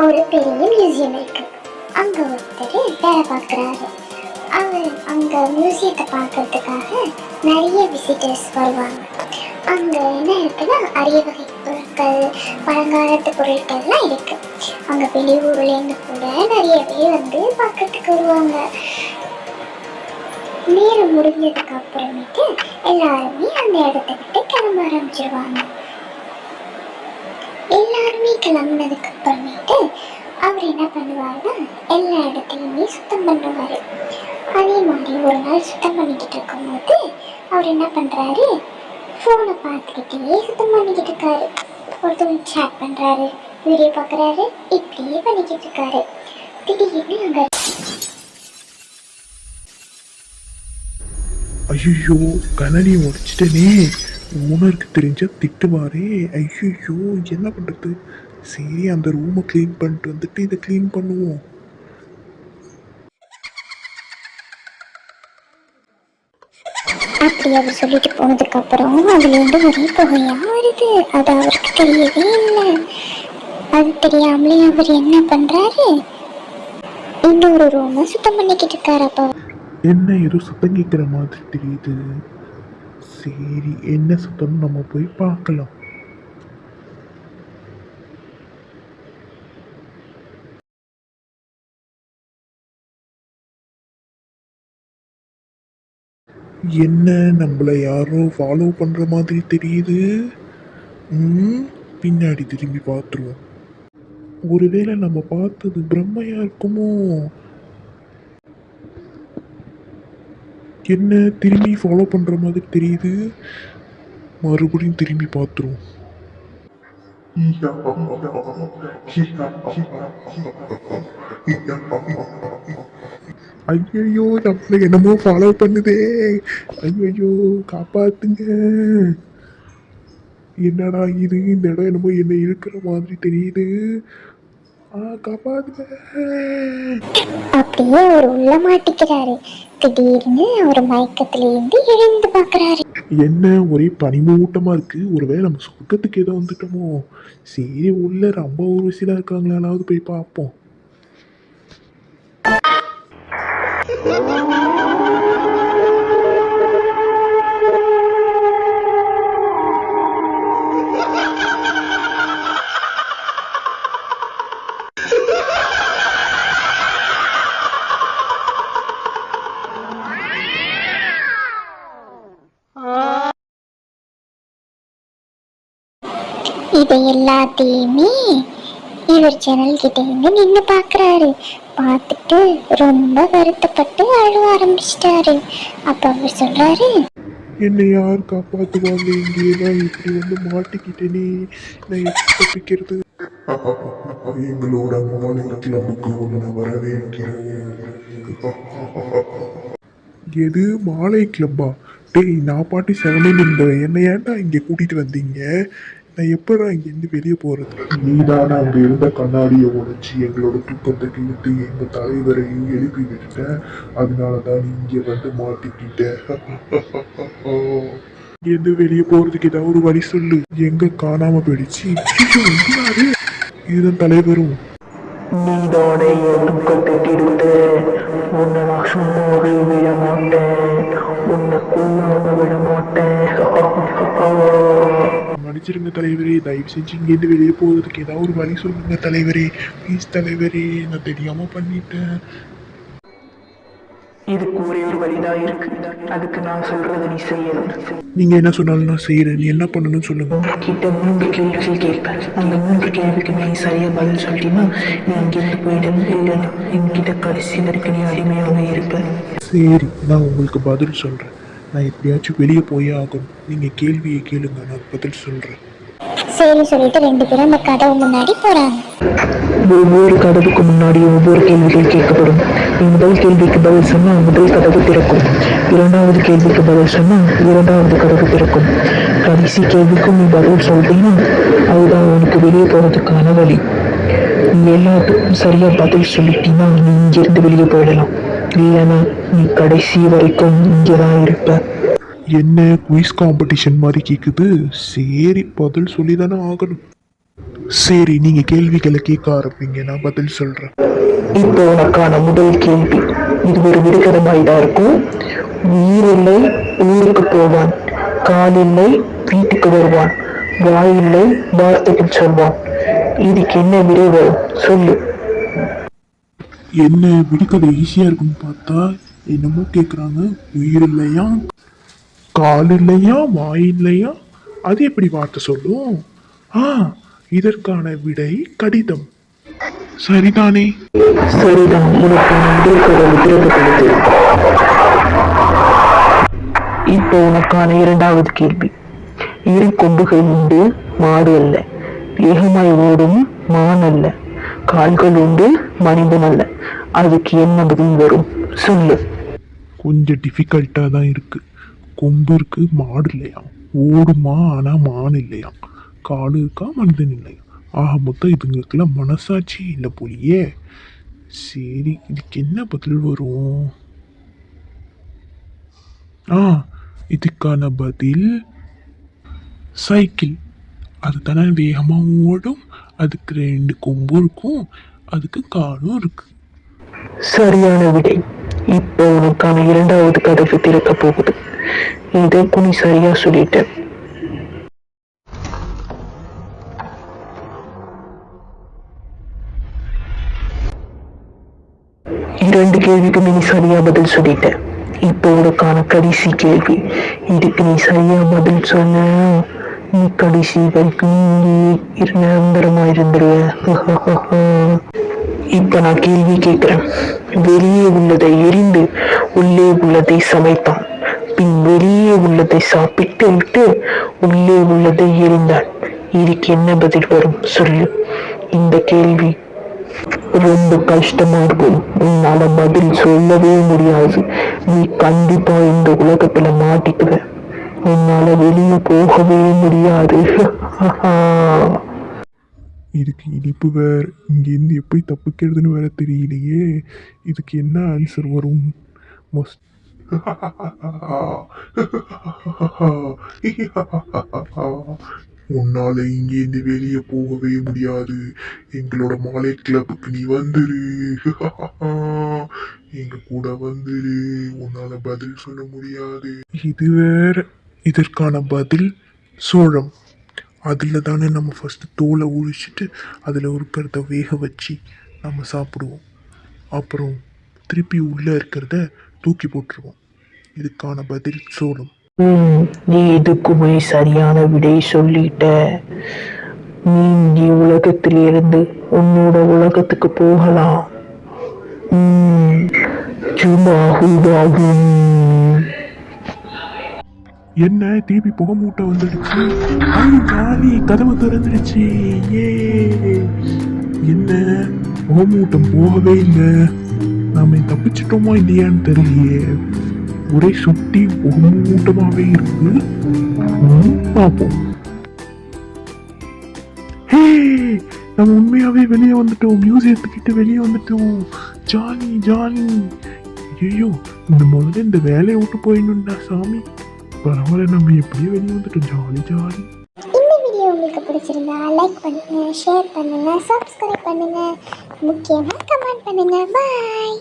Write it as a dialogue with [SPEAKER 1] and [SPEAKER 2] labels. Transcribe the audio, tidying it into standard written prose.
[SPEAKER 1] ஒரு பெரிய மியூசியம் இருக்கு. அங்க ஒருத்தர் வேலை பார்க்குறாரு. அவர் அங்க மியூசியத்தை பார்க்கறதுக்காக நிறைய விசிட்டர்ஸ் வருவாங்க. அங்க என்ன இருக்குன்னா அரிய வகை பொருட்கள், பழங்காலத்து பொருட்கள்லாம் இருக்கு. அங்க வெளியூர்லேருந்து கூட நிறைய பேர் வந்து பார்க்கறதுக்கு வருவாங்க. நேரம் முடிஞ்சதுக்கு அப்புறமேட்டு எல்லாருமே அந்த இடத்த விட்டு கிளம்ப ஆரம்பிச்சிருவாங்க. எல்லாருமே கிளம்புனதுக்கு அப்புறமேட்டு அவர் என்ன பண்ணுவாருன்னா எல்லா இடத்துலையுமே சுத்தம் பண்ணுவார். அதே மாதிரி ஒரு நாள் சுத்தம் பண்ணிக்கிட்டு இருக்கும்போது அவர் என்ன பண்ணுறாரு, ஃபோனை பார்த்துக்கிட்டே சுத்தம் பண்ணிக்கிட்டு இருக்காரு. ஒருத்தவங்க சேட் பண்ணுறாரு, வீடியோ பார்க்குறாரு, இப்படியே பண்ணிக்கிட்டு இருக்காரு. திடீர்னு அங்கே
[SPEAKER 2] ஐயோ கண்ணாடி உடைச்சிட்டனே, ஓனருக்கு தெரிஞ்சா திட்டுவாரே. ஐயோ என்ன பண்ணுறது? சரி அந்த ரூமை க்ளீன் பண்ணிட்டு வந்துட்டு இதை க்ளீன் பண்ணுவோம்.
[SPEAKER 1] அப்படி அவர் சொல்லிட்டு போனதுக்கு அப்புறம் அதுலேருந்து ஒரே புகையா வருது. அது அவருக்கு தெரியவே இல்லை. அது தெரியாமலே அவர் என்ன பண்றாரு, இன்னொரு ரூமை சுத்தம் பண்ணிக்கிட்டு இருக்காரு. அப்போ
[SPEAKER 2] என்ன ஏதோ சத்தம் கேட்குற மாதிரி தெரியுது. சரி என்ன சத்தம் நம்ம போய் பார்க்கலாம். என்ன நம்மளை யாரோ ஃபாலோ பண்ற மாதிரி தெரியுது. பின்னாடி திரும்பி பார்த்துருவோம். ஒருவேளை நம்ம பார்த்தது பிரம்மையா இருக்குமோ? என்ன திரும்பி ஃபாலோ பண்ற மாதிரி தெரியுது. மறுபடியும் திரும்பி பார்த்துருவோம். ஐயோ நம்மள என்னமோ ஃபாலோ பண்ணுதே. ஐயோ காப்பாத்துங்க. என்னடா இது, இந்த இடம் என்னமோ என்ன இருக்கிற மாதிரி தெரியுது. காப்பாத்துங்க.
[SPEAKER 1] அப்படியே அவர் உள்ள மாட்டிக்கிறாரு. திடீர்னு அவர் மயக்கத்திலேருந்து எழுந்து பார்க்கறாரு.
[SPEAKER 2] என்ன ஒரே பனிமூட்டமா இருக்கு. ஒருவேளை நம்ம சொர்க்கத்துக்கு ஏதோ வந்துட்டோமோ? சரி உள்ள ரொம்ப ஊர்வசியா இருக்காங்களாவது போய் பார்ப்போம்.
[SPEAKER 1] இதை எல்லாத்தையுமே இவர் ஜன்னல் கிட்ட இருந்து நின்று பார்க்கறாரு. பார்த்துட்டு ரொம்ப வருத்தப்பட்டு அழுவ ஆரம்பிச்சிட்டாரு. அப்ப அவர் சொல்றாரு,
[SPEAKER 2] என்னை யார் காப்பாத்துவாங்க? இங்கேதான் இப்படி வந்து மாட்டிக்கிட்டேனே, நான் எப்படி தப்பிக்கிறது? எங்களோட மாலை கிளம்புக்கு ஒன்று வரவேற்கிறேன். எது மாலை கிளப்பா? டேய் நான் பாட்டி செவனே நின்றேன். என்னை ஏன்டா இங்கே கூட்டிட்டு வந்தீங்க? நான் எப்படா இங்கேருந்து வெளியே போறது? நீதான அங்கே இருந்த கண்ணாடியை உடைச்சி எங்களோட தூக்கத்தை கிழித்து எங்க தலைவரையும் எழுப்பி விட்டுட்ட. அதனாலதான் நீ இங்கே வந்து மாட்டிக்கிட்ட. இங்கேருந்து வெளியே போறதுக்கு ஏதாவது ஒரு வழி சொல்லு. எங்க காணாம போயிடுச்சு? இதுதான் தலைவரும்.
[SPEAKER 3] நீதானே என் தூக்கத்தை கெடுத்து, உன்னை நான் சும்மாவே விட மாட்டேன், உன்னை கொல்லாம விட மாட்டேன்.
[SPEAKER 2] மன்னிச்சிருங்க தலைவரே, தயவு செஞ்சு இங்கேருந்து வெளியே போகிறதுக்கு ஏதாவது ஒரு வழி சொல்லுங்க தலைவரே. ப்ளீஸ் தலைவரே, நான் தெரியாம பண்ணிட்டேன்.
[SPEAKER 3] இதுக்கு ஒரே ஒரு வழிதான் இருக்கு. அதுக்கு நான் சொல்றதை நீ செய்யணும்.
[SPEAKER 2] நீங்க என்ன சொன்னாலும் நான் செய்யறேன். நீ என்ன பண்ணணும்னு சொல்லுங்க.
[SPEAKER 3] உங்ககிட்ட 3 கேள்விகள் கேட்பேன். அந்த 3 கேள்விக்கு நீ சரியா பதில் சொல்லிட்டீங்கன்னா நீ இங்கிருந்து போயிடணும். என்கிட்ட கடைசி வரைக்கும் நீ அடிமையாக இருப்ப.
[SPEAKER 2] சரி நான் உங்களுக்கு பதில் சொல்றேன். நான் எப்படியாச்சும் வெளியே போயே ஆகணும். நீங்க கேள்வியை கேளுங்க, நான் பதில் சொல்றேன்.
[SPEAKER 1] சரி சொல்லிட்டு 2 பேரும் அந்த கதவு முன்னாடி போறாங்க.
[SPEAKER 3] ஒவ்வொரு கதவுக்கு முன்னாடி ஒவ்வொரு கேள்விகள் கேட்கப்படும். நீ முதல் கேள்விக்கு பதில் சொன்னா முதல் கதவு திறக்கும். 2வது கேள்விக்கு பதில் சொன்னா 2வது கதவு திறக்கும். கடைசி கேள்விக்கும் நீ பதில் சொல்றீங்கன்னா அதுதான் உனக்கு வெளியே போறதுக்கான வழி. நீ எல்லாத்துக்கும் சரியா பதில் சொல்லிட்டீங்கன்னா நீ இங்கிருந்து வெளியே போயிடலாம். இல்லைன்னா நீ கடைசி வரைக்கும் இங்கேதான் இருப்ப.
[SPEAKER 2] என்ன குயிஸ் காம்படிஷன் மாதிரி கேக்குது? சரி பதில் சொல்லி தானே ஆகணும். சரி, நீங்க கேள்விகளை கேட்க ஆரம்பிங்க, நான் பதில் சொல்றேன்.
[SPEAKER 3] இப்போ உனக்கான முதல் கேள்வி. இது ஒரு விடுகதை தான் இருக்கும். உயிரில்லை ஊருக்கு போவான், காலில்லை வீட்டுக்கு வருவான், வாயில்லை வார்த்தைகள் சொல்வான். இதுக்கு என்ன விடை வரும் சொல்லு.
[SPEAKER 2] என்ன விடுக்கதை ஈஸியா இருக்குன்னு பார்த்தா என்னமோ கேக்குறாங்க. உயிர் இல்லையா, கால் இல்லையா, வாய் இல்லையா, அது எப்படி வார்த்தை சொல்லும்? ஆ, இதற்கான விடை கடிதம். சரிதானே?
[SPEAKER 3] சரிதான், உனக்கான முதல் கதவு திறக்கப்படுது. இப்போ உனக்கான இரண்டாவது கேள்வி. இரு கொம்புகள் உண்டு மாடு அல்ல, வேகமாய் ஓடும் மான் அல்ல, கால்கள் உண்டு மனிதன் அல்ல. அதுக்கு என்ன பதில் வரும் சொல்லு.
[SPEAKER 2] கொஞ்சம் டிஃபிகல்ட்டாக தான் இருக்கு. கொம்பு இருக்கு, மாடு இல்லையா, ஓடுமா ஆனா மான் இல்லையா, காடு இருக்கா மனிதன் இல்லையா, ஆக மொத்தம் இதுங்களுக்கெல்லாம் மனசாட்சி இல்லை போலியே. சரி, இதுக்கு என்ன பதில் வரும்? ஆ, இதுக்கான பதில் சைக்கிள். அது தானே வேகமாக ஓடும், அதுக்கு 2 கொம்பும் இருக்கும், அதுக்கு காலும் இருக்கு.
[SPEAKER 3] சரியான விடை. இப்போ உனக்கான இரண்டாவது கதவு திறக்க போகுது. இதற்கு நீ சரியா சொல்லிட்ட. இரண்டு கேள்விக்கு நீ சரியா பதில் சொல்லிட்ட. இப்போ உனக்கான கடைசி கேள்வி. இதுக்கு நீ சரியா பதில் சொன்ன, நீ கடைசி வரைக்கும் நிரந்தரமா இருந்துருவ. இப்ப நான் கேள்வி கேட்கிறேன். வெளியே உள்ளதை எரிந்து உள்ளே உள்ளதை சமைத்தான், பின் வெளியே உள்ளதை சாப்பிட்டு விட்டு உள்ளே உள்ளதை எரிந்தான். இதுக்கு என்ன பதில் வரும் சொல்லு. இந்த கேள்வி ரொம்ப கஷ்டமா இருக்கும், உன்னால பதில் சொல்லவே முடியாது. நீ கண்டிப்பா இந்த உலகத்துல மாட்டிக்குவ, உன்னால வெளியே போகவே முடியாது.
[SPEAKER 2] இதுக்கு இனிப்பு வேற, இங்கேருந்து எப்படி தப்பிக்கிறதுன்னு வேற தெரியலையே. இதுக்கு என்ன ஆன்சர் வரும்? மோஸ்ட் உன்னால இங்கேருந்து வெளியே போகவே முடியாது. எங்களோட மாலை கிளப்புக்கு நீ வந்துரு. எங்க கூட வந்துரு. உன்னால பதில் சொல்ல முடியாது. இது வேற. இதற்கான பதில் சோளம். அதில் தானே நம்ம ஃபஸ்ட்டு தோலை உழிச்சிட்டு அதில் இருக்கிறத வேக வச்சு நம்ம சாப்பிடுவோம். அப்புறம் திருப்பி உள்ளே இருக்கிறத தூக்கி போட்டுருவோம். இதுக்கான பதில் சோளம்.
[SPEAKER 3] நீ இதுக்குமே சரியான விடை சொல்லிட்ட. நீ இங்கே உலகத்திலிருந்து உன்னோட உலகத்துக்கு போகலாம். சும்மாகும்.
[SPEAKER 2] என்ன திருப்பி புகை மூட்டை வந்துடுச்சு. ஜாலி, கதவு திறந்துடுச்சு. ஏ, என்ன புகை மூட்டம் போகவே இல்லை. நாம தப்பிச்சிட்டோமா இல்லையான்னு தெரியலையே. ஒரே சுட்டி புகை மூட்டமாவே இருக்கு. பார்ப்போம். ஹே, நம்ம உண்மையாவே வெளியே வந்துட்டோம். மியூசியத்துக்கிட்ட வெளியே வந்துட்டோம். Jolly jolly. ஐயோ, இந்த முதல்ல இந்த வேலையை விட்டு போயிடணும்டா சாமி. பரவாயில்ல, நம்ம எப்படியே வெளியே வந்துட்டோம். Jolly jolly.
[SPEAKER 1] இந்த வீடியோ உங்களுக்கு பிடிச்சிருந்தா லைக் பண்ணுங்க, ஷேர் பண்ணுங்க, சப்ஸ்கிரைப் பண்ணுங்க, முக்கியமாக கமெண்ட் பண்ணுங்க. பாய்.